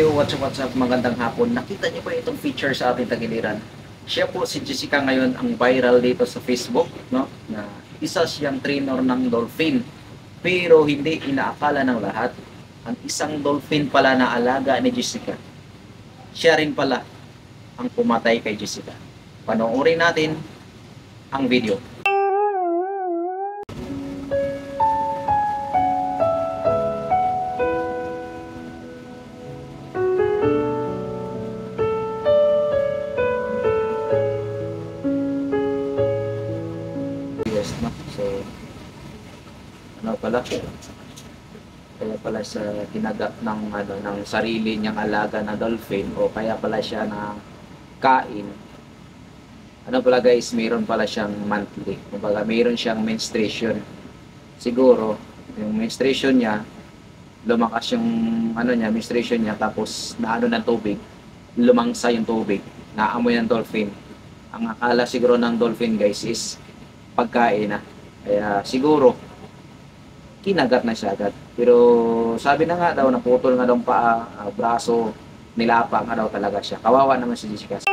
Yo, what's up, magandang hapon. Nakita niyo ba itong feature sa ating tagiliran? Siya po si Jessica ngayon ang viral dito sa Facebook, no? Na isa siyang trainer ng dolphin. Pero hindi inaakala ng lahat, ang isang dolphin pala na alaga ni Jessica. Siya rin pala ang pumatay kay Jessica. Panoorin natin ang video. Yes, no? So, ano pala? Kaya pala siya kinagat ng sarili niyang alaga na dolphin o kaya pala siya na kain. Ano pala guys, mayroon pala siyang monthly. Kumbaga mayroon siyang menstruation. Siguro yung menstruation niya lumakas yung menstruation niya tapos naano ng tubig, lumangsa yung tubig, naamoy ng dolphin. Ang akala siguro ng dolphin guys is pagkain na. Kaya siguro kinagat na siya agad. Pero sabi na nga daw, naputol nga daw ang paa, braso, nilapa nga daw talaga siya. Kawawa naman si Jessica.